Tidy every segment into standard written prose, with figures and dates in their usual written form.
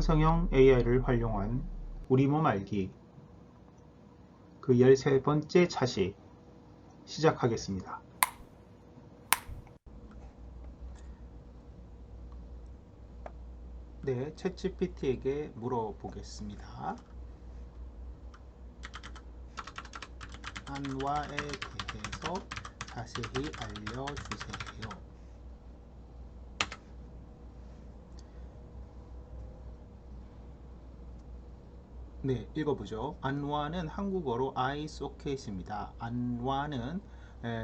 생성형 AI를 활용한 우리 몸 알기 그 13번째 차시 시작하겠습니다. 네, 챗GPT에게 물어보겠습니다. 안와에 대해서 자세히 알려주세요. 네, 읽어보죠. 안와는 한국어로 아이 소켓입니다. 안와는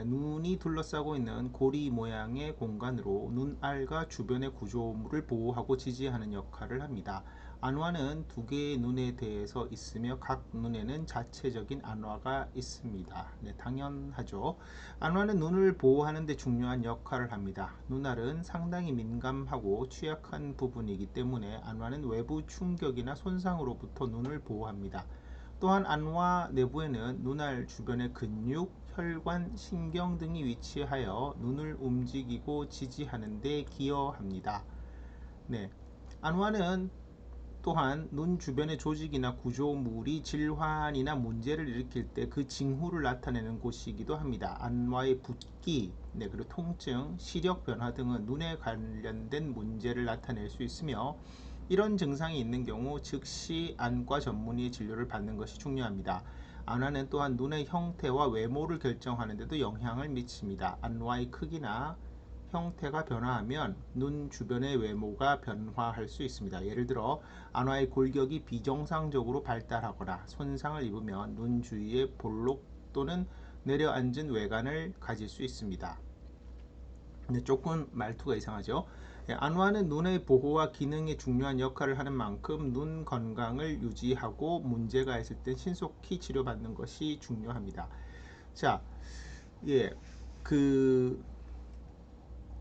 눈이 둘러싸고 있는 고리 모양의 공간으로 눈알과 주변의 구조물을 보호하고 지지하는 역할을 합니다. 안와는 두 개의 눈에 대해서 있으며 각 눈에는 자체적인 안와가 있습니다. 네, 당연하죠. 안와는 눈을 보호하는 데 중요한 역할을 합니다. 눈알은 상당히 민감하고 취약한 부분이기 때문에 안와는 외부 충격이나 손상으로부터 눈을 보호합니다. 또한 안와 내부에는 눈알 주변의 근육, 혈관, 신경 등이 위치하여 눈을 움직이고 지지하는 데 기여합니다. 네, 안와는 또한 눈 주변의 조직이나 구조물이 질환이나 문제를 일으킬 때 그 징후를 나타내는 곳이기도 합니다. 안와의 붓기, 그리고 통증, 시력 변화 등은 눈에 관련된 문제를 나타낼 수 있으며 이런 증상이 있는 경우 즉시 안과 전문의의 진료를 받는 것이 중요합니다. 안와는 또한 눈의 형태와 외모를 결정하는 데도 영향을 미칩니다. 안와의 크기나 형태가 변화하면 눈 주변의 외모가 변화할 수 있습니다. 예를 들어 안와의 골격이 비정상적으로 발달하거나 손상을 입으면 눈 주위에 볼록 또는 내려앉은 외관을 가질 수 있습니다. 조금 말투가 이상하죠. 안와는 눈의 보호와 기능에 중요한 역할을 하는 만큼 눈 건강을 유지하고 문제가 있을 때 신속히 치료받는 것이 중요합니다. 자,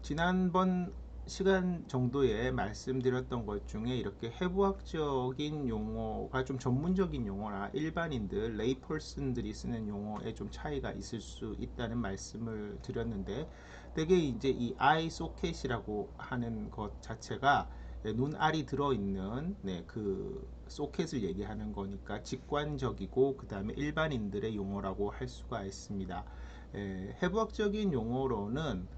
지난번 시간 정도에 말씀드렸던 것 중에 이렇게 해부학적인 용어가 좀 전문적인 용어나 일반인들, 레이펄슨들이 쓰는 용어에 좀 차이가 있을 수 있다는 말씀을 드렸는데, 되게 이제 이 아이 소켓이라고 하는 것 자체가 눈알이 들어있는 그 소켓을 얘기하는 거니까 직관적이고 그 다음에 일반인들의 용어라고 할 수가 있습니다. 해부학적인 용어로는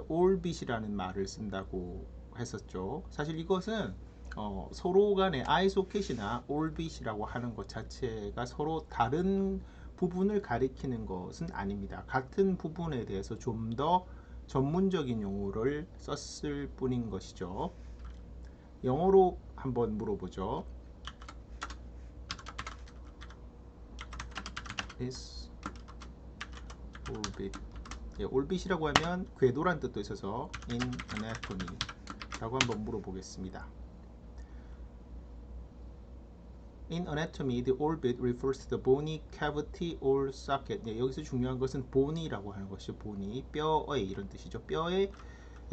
올빗이라는 말을 쓴다고 했었죠. 사실 이것은 서로 간에 아이소켓이나 올빗이라고 하는 것 자체가 서로 다른 부분을 가리키는 것은 아닙니다. 같은 부분에 대해서 좀 더 전문적인 용어를 썼을 뿐인 것이죠. 영어로 한번 물어보죠. Is orbit 올빗이라고 하면 궤도란 뜻도 있어서 in anatomy 라고 한번 물어보겠습니다. In anatomy, the orbit refers to the bony cavity or socket. 여기서 중요한 것은 bone이라고 하는 것이죠. bony, 뼈의 이런 뜻이죠. 뼈의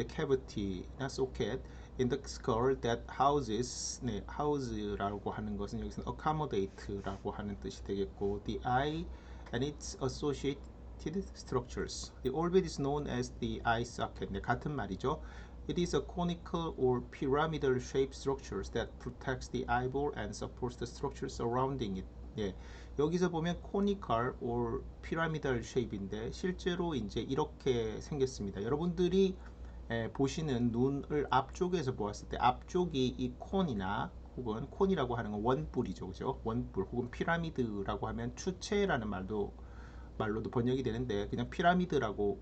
cavity나 socket in the skull that houses, house라고 하는 것은 여기서는 accommodate라고 하는 뜻이 되겠고, the eye and its associated structures. The orbit is known as the eye socket. 같은 말이죠. It is a conical or pyramidal shaped structure that protects the eyeball and supports the structures surrounding it. 여기서 보면 conical or pyramidal shape인데 실제로 이제 이렇게 생겼습니다. 여러분들이 보시는 눈을 앞쪽에서 보았을 때 앞쪽이 이 콘이나 혹은 콘이라고 하는 건 원뿔이죠, 그죠? 원뿔 혹은 피라미드라고 하면 추체라는 말로도 번역이 되는데 그냥 피라미드라고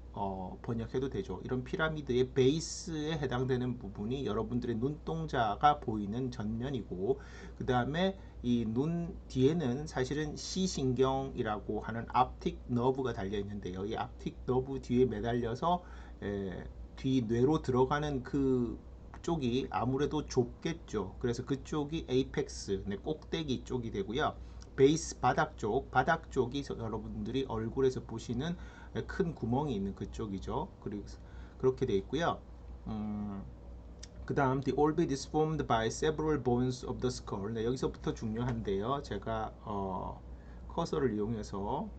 번역해도 되죠. 이런 피라미드의 베이스에 해당되는 부분이 여러분들의 눈동자가 보이는 전면이고, 그 다음에 이 눈 뒤에는 사실은 시신경이라고 하는 앞틱 너브가 달려 있는데요. 이 앞틱 너브 뒤에 매달려서 뒤 뇌로 들어가는 그 쪽이 아무래도 좁겠죠. 그래서 그쪽이 에이펙스, 꼭대기 쪽이 되고요. 베이스 바닥 쪽이 여러분들이 얼굴에서 보시는 큰 구멍이 있는 그쪽이죠. 그리고 그렇게 되어 있고요. 그 다음 the orbit is formed by several bones of the skull. 여기서부터 중요한데요. 제가 커서를 이용해서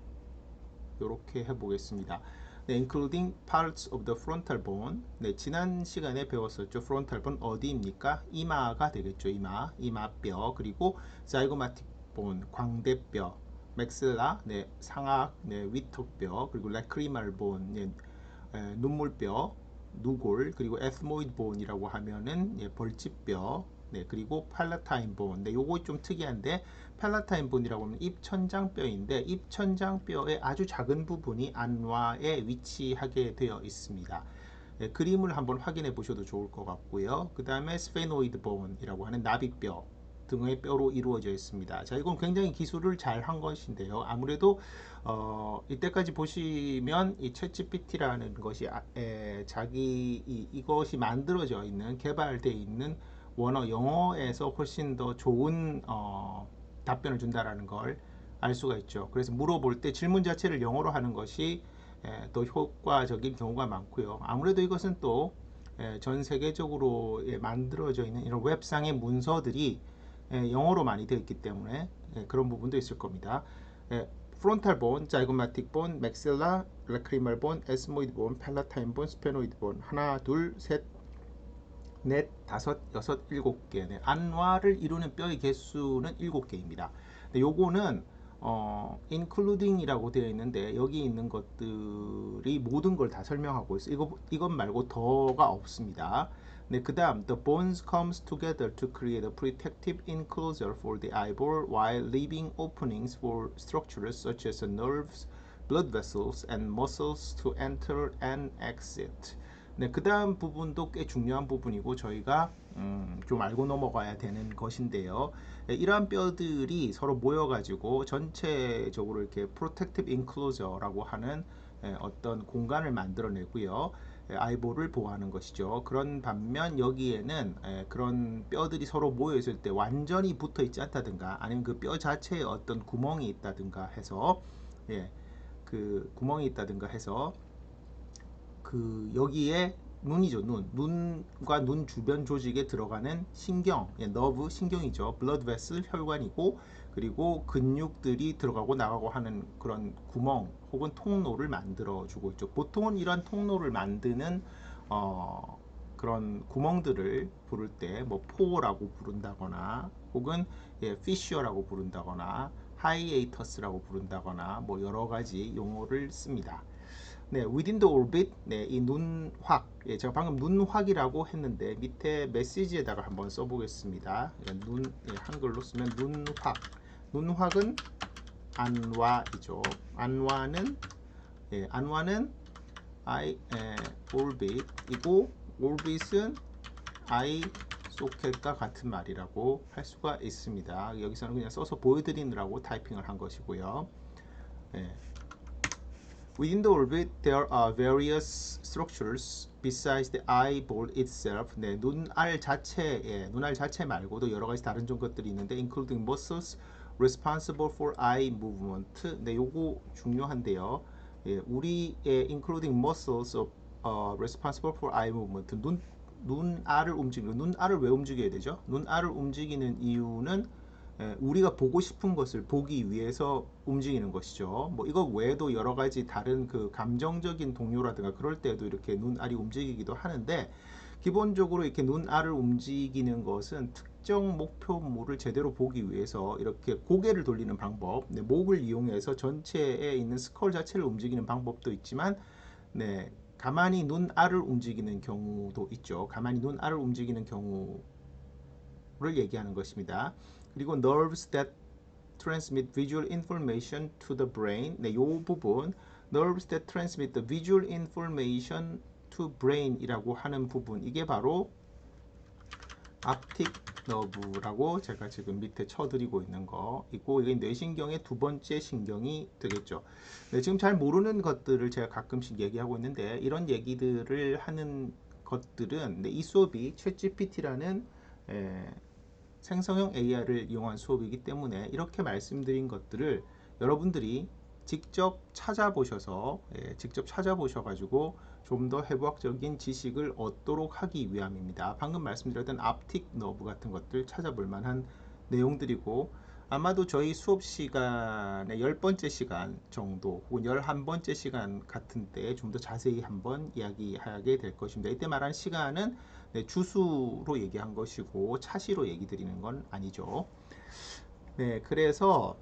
이렇게 해보겠습니다. 네, including parts of the frontal bone. 네, 지난 시간에 배웠었죠. frontal bone 어디입니까? 이마가 되겠죠. 이마뼈. 그리고 zygomatic bone, 광대뼈. maxilla, 네, 상악, 네, 위턱뼈. 그리고 lacrimal bone, 네, 눈물뼈, 누골. 그리고 ethmoid bone이라고 하면은 예, 벌집뼈. 네, 그리고 팔라타인 본. 네, 요거 좀 특이한데 팔라타인 본이라고 하면 입천장뼈인데 입천장뼈의 아주 작은 부분이 안와에 위치하게 되어 있습니다. 네, 그림을 한번 확인해 보셔도 좋을 것 같고요. 그 다음에 스페노이드 본이라고 하는 나비뼈 등의 뼈로 이루어져 있습니다. 자, 이건 굉장히 기술을 잘 한 것인데요. 아무래도 이때까지 보시면 이 챗GPT라는 것이 이것이 만들어져 있는 개발되어 있는 원어 영어에서 훨씬 더 좋은 답변을 준다라는 걸 알 수가 있죠. 그래서 물어볼 때 질문 자체를 영어로 하는 것이 더 효과적인 경우가 많고요. 아무래도 이것은 또 전 세계적으로 만들어져 있는 이런 웹상의 문서들이 영어로 많이 되어 있기 때문에 그런 부분도 있을 겁니다. frontal bone, zygomatic bone, maxilla, lacrimal bone, ethmoid bone, palatine bone, sphenoid bone. 하나, 둘, 셋, 넷, 다섯, 여섯, 일곱 개. 네, 안와를 이루는 뼈의 개수는 7개입니다. 네, 요거는 including이라고 되어 있는데 여기 있는 것들이 모든 걸 다 설명하고 있어요. 이것 말고 더가 없습니다. 네, 그 다음 the bones comes together to create a protective enclosure for the eyeball while leaving openings for structures such as nerves, blood vessels, and muscles to enter and exit. 네, 그 다음 부분도 꽤 중요한 부분이고 저희가 좀 알고 넘어가야 되는 것인데요. 이러한 뼈들이 서로 모여가지고 전체적으로 이렇게 프로텍티브 인클로저라고 하는 어떤 공간을 만들어내고요. 아이볼을 보호하는 것이죠. 그런 반면 여기에는 그런 뼈들이 서로 모여 있을 때 완전히 붙어 있지 않다든가 아니면 그 뼈 자체에 어떤 구멍이 있다든가 해서 그 구멍이 있다든가 해서 그 여기에 눈이죠. 눈과 눈 주변 조직에 들어가는 신경, 너브 신경이죠. 블러드 베슬 혈관이고 그리고 근육들이 들어가고 나가고 하는 그런 구멍 혹은 통로를 만들어 주고 있죠. 보통은 이런 통로를 만드는 그런 구멍들을 부를 때 뭐 포라고 부른다거나 혹은 피셔라고 부른다거나 하이에이터스라고 부른다거나 뭐 여러 가지 용어를 씁니다. 네, within the orbit, 네, 이 눈확, 제가 방금 눈확이라고 했는데 밑에 메시지에다가 한번 써보겠습니다. 한글로 쓰면 눈확. 눈확은 안와이죠. 안와는 orbit이고 orbit은 eye socket과 같은 말이라고 할 수가 있습니다. 여기서는 그냥 써서 보여드리느라고 타이핑을 한 것이고요. 네. Within the orbit, there are various structures besides the eyeball itself. 네, 눈알 자체 말고도 여러 가지 다른 것들이 있는데, including muscles responsible for eye movement. 네, 요거 중요한데요. 우리의 including muscles responsible for eye movement. 눈알을 움직이는 눈알을 왜 움직여야 되죠? 눈알을 움직이는 이유는 우리가 보고 싶은 것을 보기 위해서 움직이는 것이죠. 뭐 이거 외에도 여러 가지 다른 그 감정적인 동요라든가 그럴 때도 이렇게 눈알이 움직이기도 하는데 기본적으로 이렇게 눈알을 움직이는 것은 특정 목표물을 제대로 보기 위해서 이렇게 고개를 돌리는 방법, 목을 이용해서 전체에 있는 스컬 자체를 움직이는 방법도 있지만 가만히 눈알을 움직이는 경우도 있죠. 가만히 눈알을 움직이는 경우를 얘기하는 것입니다. 그리고 nerves that transmit visual information to the brain. 네, 요 부분 nerves that transmit the visual information to brain이라고 하는 부분 이게 바로 optic nerve라고 제가 지금 밑에 쳐드리고 있는 거이고 이게 뇌신경의 두 번째 신경이 되겠죠. 네, 지금 잘 모르는 것들을 제가 가끔씩 얘기하고 있는데 이런 얘기들을 하는 것들은 이 수업이 챗GPT라는 생성형 AI를 이용한 수업이기 때문에 이렇게 말씀드린 것들을 여러분들이 직접 찾아보셔가지고 좀 더 해부학적인 지식을 얻도록 하기 위함입니다. 방금 말씀드렸던 앞틱 너브 같은 것들 찾아볼 만한 내용들이고 아마도 저희 수업 시간의 10번째 시간 정도 혹은 11번째 시간 같은 때 좀 더 자세히 한번 이야기하게 될 것입니다. 이때 말한 시간은 네, 주수로 얘기한 것이고 차시로 얘기 드리는 건 아니죠. 네, 그래서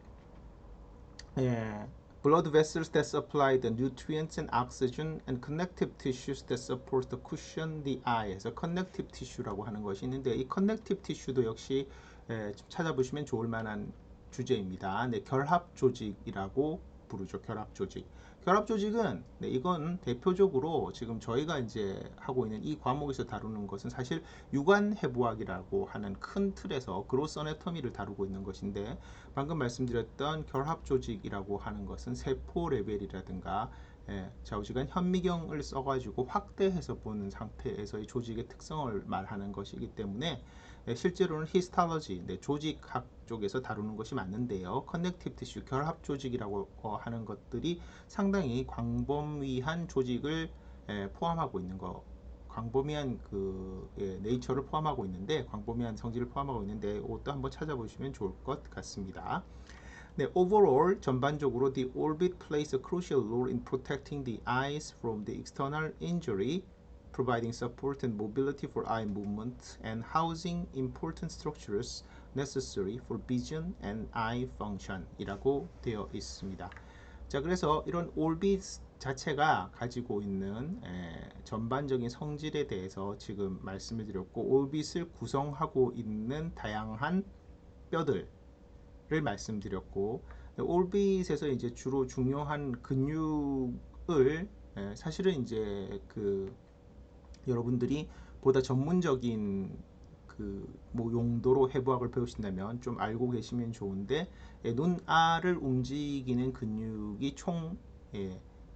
예, blood vessels that supply the nutrients and oxygen and connective tissues that support the cushion the eye에서 connective tissue라고 하는 것이 있는데 이 connective tissue도 역시 좀 찾아보시면 좋을 만한 주제입니다. 네, 결합 조직이라고 부르죠. 결합 조직. 결합 조직은 네, 이건 대표적으로 지금 저희가 이제 하고 있는 이 과목에서 다루는 것은 사실 유관 해부학이라고 하는 큰 틀에서 그로스 어네터미를 다루고 있는 것인데 방금 말씀드렸던 결합 조직이라고 하는 것은 세포 레벨이라든가 좌우지간 현미경을 써가지고 확대해서 보는 상태에서의 조직의 특성을 말하는 것이기 때문에 실제로는 히스탈러지, 조직학 쪽에서 다루는 것이 맞는데요. 커넥티브 티슈, 결합 조직이라고 하는 것들이 상당히 광범위한 조직을 포함하고 있는 것, 광범위한 네이처를 포함하고 있는데, 광범위한 성질을 포함하고 있는데, 이것도 한번 찾아보시면 좋을 것 같습니다. 네, overall 전반적으로 the orbit plays a crucial role in protecting the eyes from the external injury, providing support and mobility for eye movement, and housing important structures necessary for vision and eye function 이라고 되어 있습니다. 자, 그래서 이런 오rbit 자체가 가지고 있는 전반적인 성질에 대해서 지금 말씀을 드렸고, 오rbit을 구성하고 있는 다양한 뼈들 를 말씀드렸고, 올빗에서 이제 주로 중요한 근육을 사실은 이제 여러분들이 보다 전문적인 뭐 용도로 해부학을 배우신다면 좀 알고 계시면 좋은데, 눈알을 움직이는 근육이 총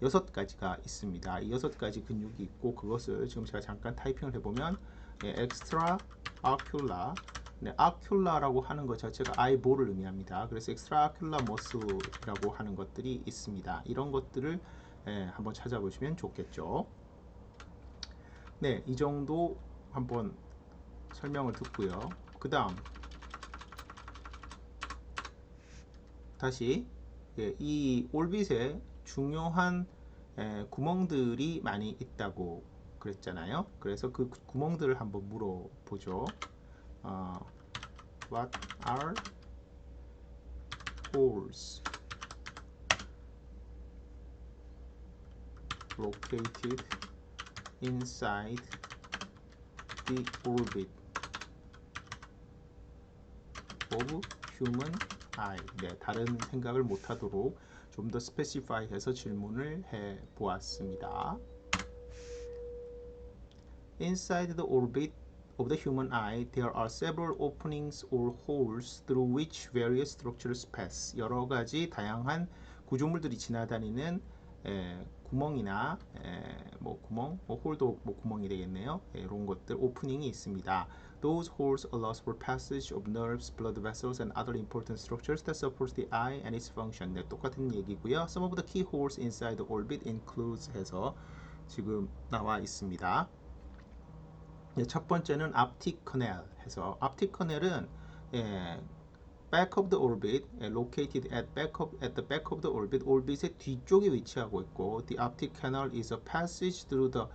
6가지가 있습니다. 이 6가지 근육이 있고, 그것을 지금 제가 잠깐 타이핑을 해보면 extra ocular, 네, 아큘라라고 하는 것 자체가 아이볼을 의미합니다. 그래서 엑스트라 아큘라 머슬이라고 하는 것들이 있습니다. 이런 것들을 한번 찾아보시면 좋겠죠. 네, 이 정도 한번 설명을 듣고요. 그 다음 다시 이 올빗에 중요한 구멍들이 많이 있다고 그랬잖아요. 그래서 그 구멍들을 한번 물어보죠. What are holes located inside the orbit of human eye? 네, 다른 생각을 못하도록 좀 더 스페시파이해서 질문을 해보았습니다. Inside the orbit of the human eye, there are several openings or holes through which various structures pass. 여러 가지 다양한 구조물들이 지나다니는 구멍이나 뭐 구멍, 뭐 홀도 뭐 구멍이 되겠네요. 이런 것들 오프닝이 있습니다. Those holes allows for passage of nerves, blood vessels, and other important structures that support the eye and its function. 네, 똑같은 얘기고요. Some of the key holes inside the orbit includes 해서 지금 나와 있습니다. 첫 번째는 optic canal 해서 optic canal은 back of the orbit, located at the back of the orbit, orbit의 뒤쪽에 위치하고 있고, the optic canal is a passage through the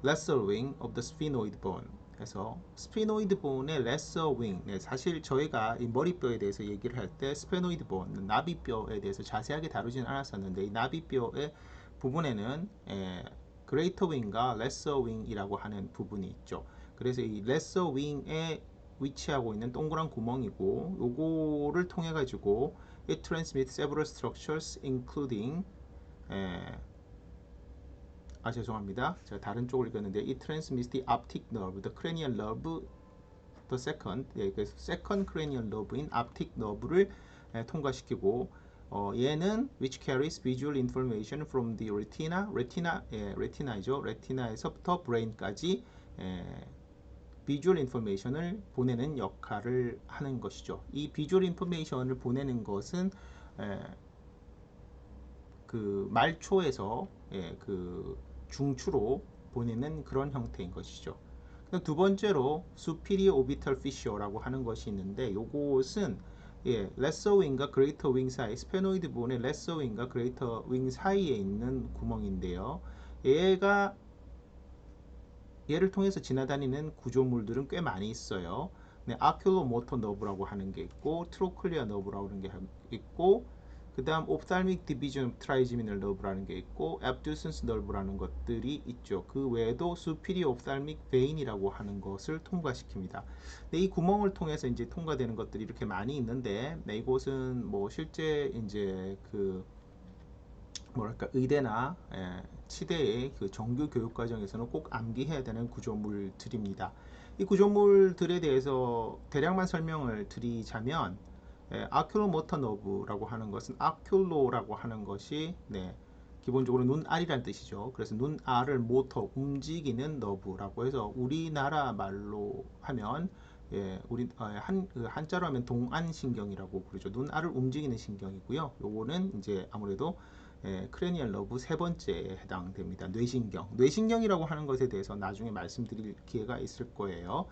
lesser wing of the sphenoid bone. 해서 스피노이드 본의 lesser wing, 사실 저희가 이 머리뼈에 대해서 얘기를 할 때 스페노이드 본, 나비뼈에 대해서 자세하게 다루지는 않았었는데, 이 나비뼈의 부분에는 greater wing과 lesser wing이라고 하는 부분이 있죠. 그래서 이 lesser wing에 위치하고 있는 동그란 구멍이고, 요거를 통해 가지고 it transmits several structures including 죄송합니다. 제가 다른 쪽을 읽었는데 it transmits the optic nerve, the cranial nerve, the second, 그래서 second cranial nerve인 optic nerve를 통과시키고, 얘는 which carries visual information from the retina이죠. retina에서부터 brain까지 비주얼 인포메이션을 보내는 역할을 하는 것이죠. 이 비주얼 인포메이션을 보내는 것은 말초에서 중추로 보내는 그런 형태인 것이죠. 두 번째로 superior orbital fissure라고 하는 것이 있는데, 요것은 예, 레서 윙과 그레이터 윙 사이, 스페노이드 본의 레서 윙과 그레이터 윙 사이에 있는 구멍인데요. 얘가 얘를 통해서 지나다니는 구조물들은 꽤 많이 있어요. 네, 아큐로 모터 너브라고 하는 게 있고, 트로클리아 너브라고 하는 게 있고, 그 다음 옵탈믹 디비전 트라이지미널 너브라는 게 있고, 앱듀슨스 너브라는 것들이 있죠. 그 외에도 수피리어 옵탈믹 베인이라고 하는 것을 통과시킵니다. 네, 이 구멍을 통해서 이제 통과되는 것들이 이렇게 많이 있는데, 네, 이곳은 뭐 실제 이제 그 뭐랄까 의대나 치대의 그 정규 교육 과정에서는 꼭 암기해야 되는 구조물들입니다. 이 구조물들에 대해서 대략만 설명을 드리자면 아큐로모터 너브라고 하는 것은 아큐로라고 하는 것이 기본적으로 눈알이란 뜻이죠. 그래서 눈알을 모터 움직이는 너브라고 해서 우리나라 말로 하면 우리 그 한자로 하면 동안신경이라고 부르죠. 눈알을 움직이는 신경이고요. 요거는 이제 아무래도 크레니얼 너브 세 번째에 해당됩니다. 뇌신경. 뇌신경이라고 하는 것에 대해서 나중에 말씀드릴 기회가 있을 거예요.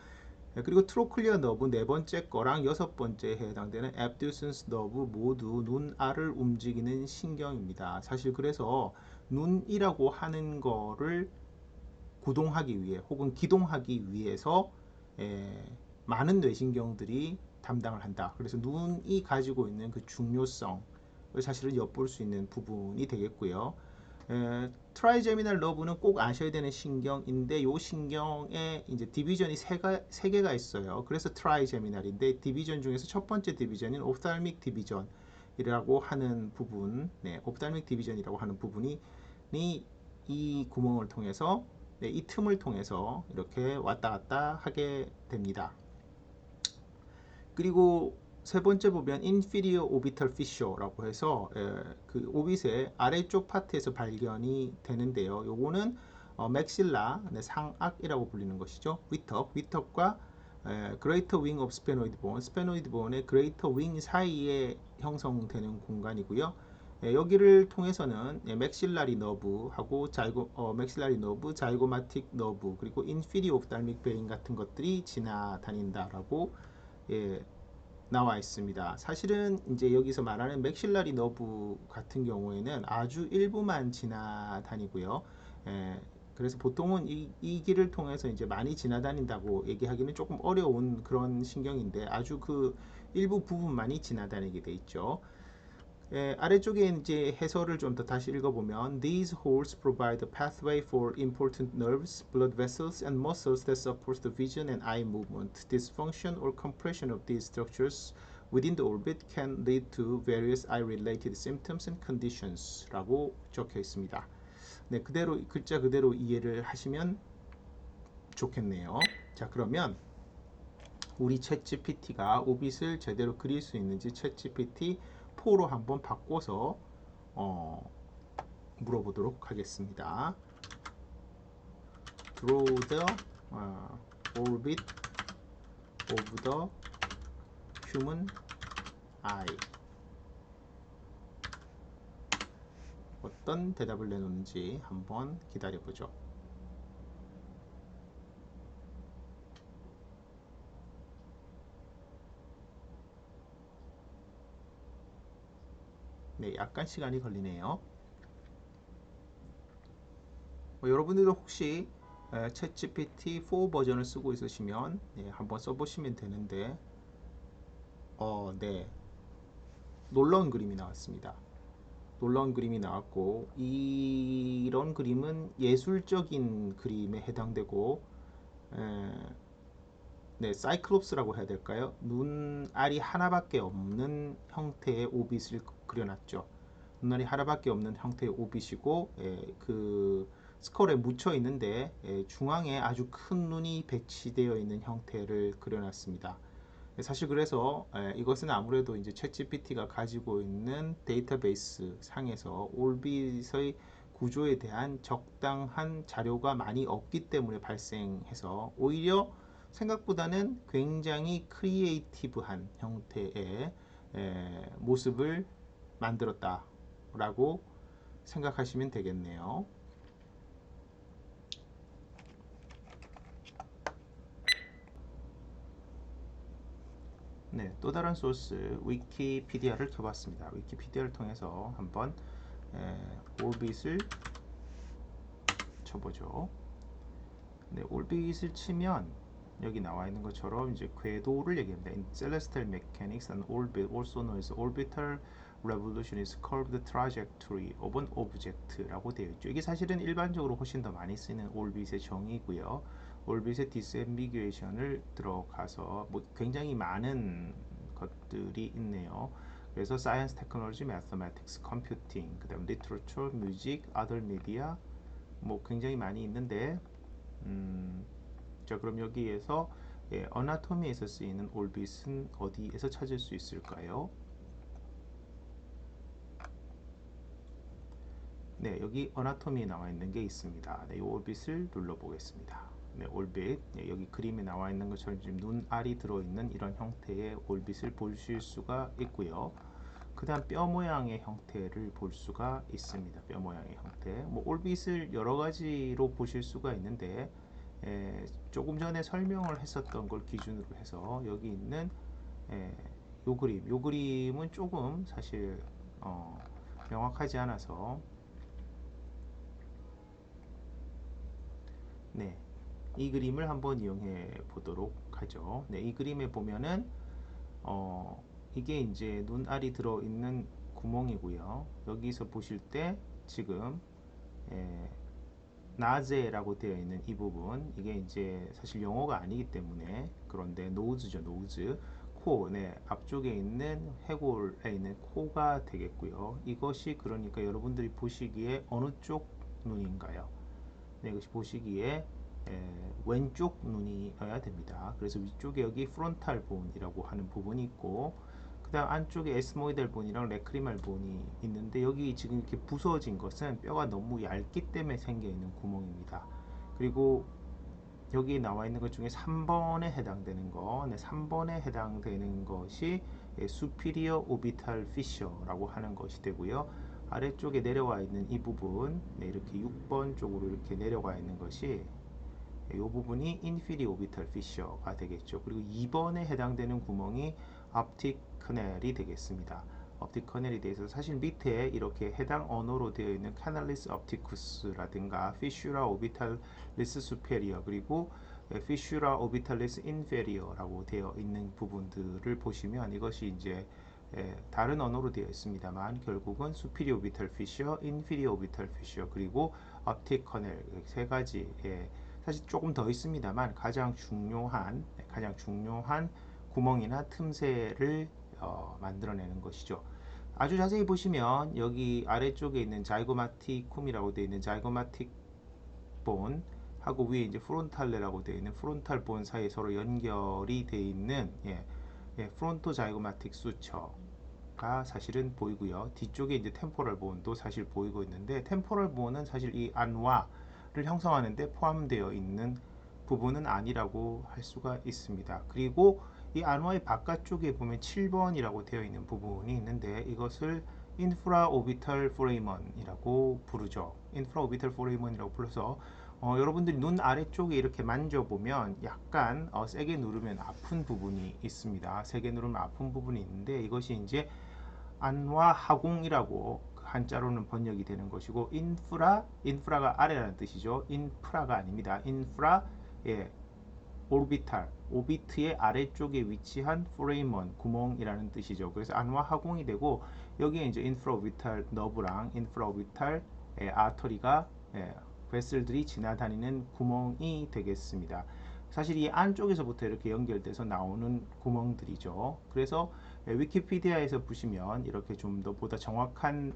그리고 트로클리어 너브 네 번째 거랑 여섯 번째에 해당되는 앱듀슨스 너브 모두 눈알을 움직이는 신경입니다. 사실 그래서 눈이라고 하는 거를 구동하기 위해 혹은 기동하기 위해서 많은 뇌신경들이 담당을 한다. 그래서 눈이 가지고 있는 그 중요성을 사실은 엿볼 수 있는 부분이 되겠고요. 트라이제미널 너브는 꼭 아셔야 되는 신경인데 이 신경에 이제 디비전이 세 개가 있어요. 그래서 트라이제미널인데 디비전 중에서 첫 번째 디비전인 옵탈믹 디비전이라고 하는 부분, 옵탈믹 디비전이라고 하는 부분이 이 구멍을 통해서 이 틈을 통해서 이렇게 왔다 갔다 하게 됩니다. 그리고 세 번째 보면 inferior orbital fissure라고 해서 그 오빗의 아래쪽 파트에서 발견이 되는데요. 요거는 맥실라 상악이라고 불리는 것이죠. 위턱과 greater wing of sphenoid bone, 스페노이드 본의 greater wing 사이에 형성되는 공간이고요. 여기를 통해서는 맥실라리 너브하고 맥실라리 너브, 자이고마틱 너브, 그리고 인피리오 옵탈믹 베인 같은 것들이 지나다닌다라고 나와 있습니다. 사실은 이제 여기서 말하는 맥실라리 너브 같은 경우에는 아주 일부만 지나다니고요. 그래서 보통은 이 길을 통해서 이제 많이 지나다닌다고 얘기하기는 조금 어려운 그런 신경인데 아주 그 일부 부분만이 지나다니게 돼 있죠. 아래쪽에 이제 해설을 좀 더 다시 읽어보면 These holes provide a pathway for important nerves, blood vessels, and muscles that support the vision and eye movement. Dysfunction or compression of these structures within the orbit can lead to various eye-related symptoms and conditions 라고 적혀 있습니다. 네, 그대로 글자 그대로 이해를 하시면 좋겠네요. 자, 그러면 우리 챗GPT가 오빗을 제대로 그릴 수 있는지 챗GPT 4로 한번 바꿔서 물어보도록 하겠습니다. Draw the orbit of the human eye. 어떤 대답을 내놓는지 한번 기다려보죠. 네, 약간 시간이 걸리네요. 여러분들도 혹시 챗GPT 4 버전을 쓰고 있으시면 한번 써보시면 되는데 네, 놀라운 그림이 나왔습니다. 놀라운 그림이 나왔고 이런 그림은 예술적인 그림에 해당되고 사이클롭스라고 해야 될까요? 눈알이 하나밖에 없는 형태의 오빗을 그려놨죠. 눈알이 하나밖에 없는 형태의 오빗이고 그 스컬에 묻혀 있는데 중앙에 아주 큰 눈이 배치되어 있는 형태를 그려놨습니다. 사실 그래서 이것은 아무래도 이제 챗GPT가 가지고 있는 데이터베이스 상에서 올빗의 구조에 대한 적당한 자료가 많이 없기 때문에 발생해서 오히려 생각보다는 굉장히 크리에이티브한 형태의 모습을 만들었다라고 생각하시면 되겠네요. 네, 또 다른 소스 위키피디아를 켜봤습니다. 위키피디아를 통해서 한번 올빗을 쳐보죠. 네, 올빗을 치면 여기 나와 있는 것처럼 이제 궤도를 얘기합니다. In celestial mechanics, an orbit, also known as orbital revolution, is curved trajectory of an object라고 되어 있죠. 이게 사실은 일반적으로 훨씬 더 많이 쓰이는 올빗의 정의고요. 올빗의 디스앰비규에이션을 들어가서 뭐 굉장히 많은 것들이 있네요. 그래서 science, technology, mathematics, computing, 그다음 literature, music, other media 뭐 굉장히 많이 있는데 자 그럼 여기에서 어나토미에서 쓰이는 올빗은 어디에서 찾을 수 있을까요? 네, 여기 어나토미에 나와 있는 게 있습니다. 네, 이 올빗을 눌러 보겠습니다. 네, 올빗. 네, 여기 그림에 나와 있는 것처럼 지금 눈알이 들어있는 이런 형태의 올빗을 보실 수가 있고요. 그 다음 뼈 모양의 형태를 볼 수가 있습니다. 뼈 모양의 형태. 뭐 올빗을 여러 가지로 보실 수가 있는데 조금 전에 설명을 했었던 걸 기준으로 해서 여기 있는 요 그림은 조금 사실 명확하지 않아서 네, 이 그림을 한번 이용해 보도록 하죠. 네, 이 그림에 보면은 이게 이제 눈알이 들어 있는 구멍이고요. 여기서 보실 때 지금 에, 나제라고 되어 있는 이 부분 이게 이제 사실 영어가 아니기 때문에 그런데 노즈죠, 노즈. 코, 네, 앞쪽에 있는 해골에 있는 코가 되겠고요. 이것이 그러니까 여러분들이 보시기에 어느 쪽 눈인가요? 네, 이것이 보시기에 왼쪽 눈이어야 됩니다. 그래서 위쪽에 여기 프론탈 본이라고 하는 부분이 있고 그 다음 안쪽에 에스모이달 본이랑 레크리말 본이 있는데 여기 지금 이렇게 부서진 것은 뼈가 너무 얇기 때문에 생겨 있는 구멍입니다. 그리고 여기 나와 있는 것 중에 3번에 해당되는 거, 네, 3번에 해당되는 것이 superior orbital fissure라고 하는 것이 되고요. 아래쪽에 내려와 있는 이 부분, 네, 이렇게 6번 쪽으로 이렇게 내려가 있는 것이 이 부분이 inferior orbital fissure가 되겠죠. 그리고 2번에 해당되는 구멍이 optic canal이 되겠습니다. optic canal이 대해서 사실 밑에 이렇게 해당 언어로 되어 있는 canalis opticus라든가 fissura orbitalis superior 그리고 fissura orbitalis inferior라고 되어 있는 부분들을 보시면 이것이 이제 다른 언어로 되어 있습니다만 결국은 superior orbital fissure, inferior orbital fissure 그리고 optic canal 세 가지 사실 조금 더 있습니다만 가장 중요한 구멍이나 틈새를 만들어내는 것이죠. 아주 자세히 보시면 여기 아래쪽에 있는 자이고마티쿰이라고 되어 있는 자이고마틱 본 하고 위에 이제 프론탈레라고 되어 있는 프론탈 본 사이에 서로 연결이 되어 있는 프론토 자이고마틱 수처가 사실은 보이고요. 뒤쪽에 이제 템포럴 본도 사실 보이고 있는데 템포럴 본은 사실 이 안와를 형성하는데 포함되어 있는 부분은 아니라고 할 수가 있습니다. 그리고 이 안와의 바깥쪽에 보면 7번이라고 되어 있는 부분이 있는데 이것을 인프라 오비탈 포레이먼이라고 부르죠. 인프라 오비탈 포레이먼이라고 불러서 여러분들이 눈 아래쪽에 이렇게 만져보면 약간 세게 누르면 아픈 부분이 있습니다. 세게 누르면 아픈 부분이 있는데 이것이 이제 안와 하공이라고 한자로는 번역이 되는 것이고 인프라가 아래라는 뜻이죠. 인프라가 아닙니다. 인프라 예, 오비탈 오비트의 아래쪽에 위치한 포레이먼 구멍이라는 뜻이죠. 그래서 안와 하공이 되고 여기에 이제 인프라 오비탈 너브랑 인프라 오비탈 아터리가 베슬들이 지나다니는 구멍이 되겠습니다. 사실 이 안쪽에서부터 이렇게 연결돼서 나오는 구멍들이죠. 그래서 위키피디아에서 보시면 이렇게 좀 더 보다 정확한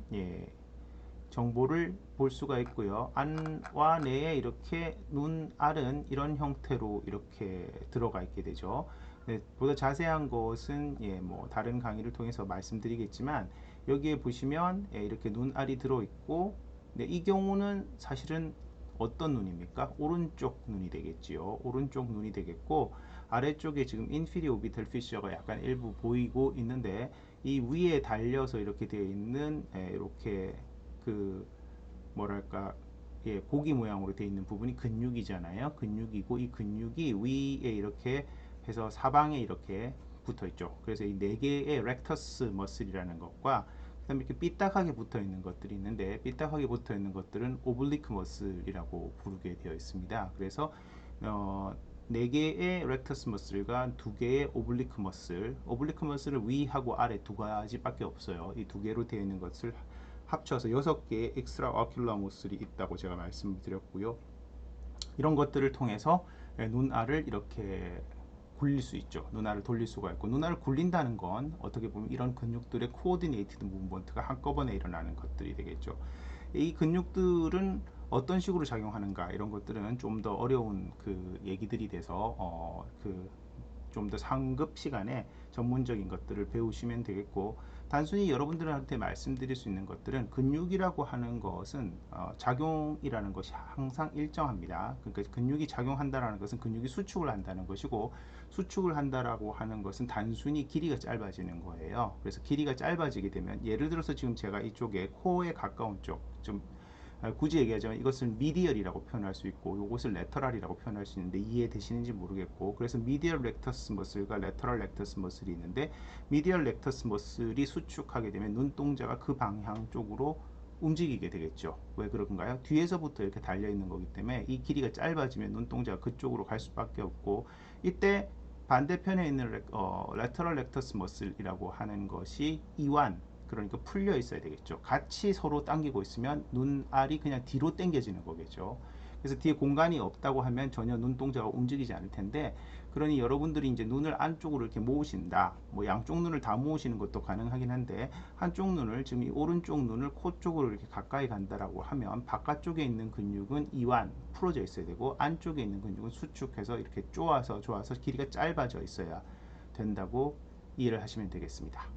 정보를 볼 수가 있고요. 안과 내에 이렇게 눈알은 이런 형태로 이렇게 들어가 있게 되죠. 네, 보다 자세한 것은 뭐 다른 강의를 통해서 말씀드리겠지만 여기에 보시면 이렇게 눈알이 들어 있고 네, 이 경우는 사실은 어떤 눈입니까? 오른쪽 눈이 되겠지요. 오른쪽 눈이 되겠고 아래쪽에 지금 inferior orbital fissure가 약간 일부 보이고 있는데 이 위에 달려서 이렇게 되어 있는 이렇게 그 뭐랄까 고기 모양으로 되어 있는 부분이 근육이잖아요. 근육이고 이 근육이 위에 이렇게 해서 사방에 이렇게 붙어 있죠. 그래서 이 네 개의 렉터스 머슬이라는 것과 그다음에 이렇게 삐딱하게 붙어 있는 것들이 있는데 삐딱하게 붙어 있는 것들은 오블리크 머슬이라고 부르게 되어 있습니다. 그래서 어, 네 개의 렉터스 머슬과 두 개의 오블리크 머슬, 오블리크 머슬은 위하고 아래 두 가지밖에 없어요. 이 두 개로 되어 있는 것을 합쳐서 여섯 개의 엑스트라 오큘러 머슬이 있다고 제가 말씀을 드렸고요. 이런 것들을 통해서 눈알을 이렇게 굴릴 수 있죠. 눈알을 돌릴 수가 있고, 눈알을 굴린다는 건 어떻게 보면 이런 근육들의 코어디네이티드 무브먼트가 한꺼번에 일어나는 것들이 되겠죠. 이 근육들은 어떤 식으로 작용하는가 이런 것들은 좀 더 어려운 그 얘기들이 돼서 좀 더 상급 시간에 전문적인 것들을 배우시면 되겠고, 단순히 여러분들한테 말씀드릴 수 있는 것들은 근육이라고 하는 것은 작용이라는 것이 항상 일정합니다. 그러니까 근육이 작용한다라는 것은 근육이 수축을 한다는 것이고, 수축을 한다라고 하는 것은 단순히 길이가 짧아지는 거예요. 그래서 길이가 짧아지게 되면, 예를 들어서 지금 제가 이쪽에 코어에 가까운 쪽, 좀 굳이 얘기하자면 이것을 미디얼이라고 표현할 수 있고 이것을 레터럴이라고 표현할 수 있는데 이해되시는지 모르겠고, 그래서 미디얼 렉터스 머슬과 레터럴 렉터스 머슬이 있는데, 미디얼 렉터스 머슬이 수축하게 되면 눈동자가 그 방향 쪽으로 움직이게 되겠죠. 왜 그런가요? 뒤에서부터 이렇게 달려 있는 거기 때문에 이 길이가 짧아지면 눈동자가 그쪽으로 갈 수밖에 없고, 이때 반대편에 있는 레터럴 렉터스 머슬이라고 하는 것이 이완, 그러니까 풀려 있어야 되겠죠. 같이 서로 당기고 있으면 눈알이 그냥 뒤로 당겨지는 거겠죠. 그래서 뒤에 공간이 없다고 하면 전혀 눈동자가 움직이지 않을 텐데, 그러니 여러분들이 이제 눈을 안쪽으로 이렇게 모으신다. 뭐 양쪽 눈을 다 모으시는 것도 가능하긴 한데, 한쪽 눈을, 지금 이 오른쪽 눈을 코 쪽으로 이렇게 가까이 간다라고 하면 바깥쪽에 있는 근육은 이완 풀어져 있어야 되고, 안쪽에 있는 근육은 수축해서 이렇게 쪼아서 길이가 짧아져 있어야 된다고 이해를 하시면 되겠습니다.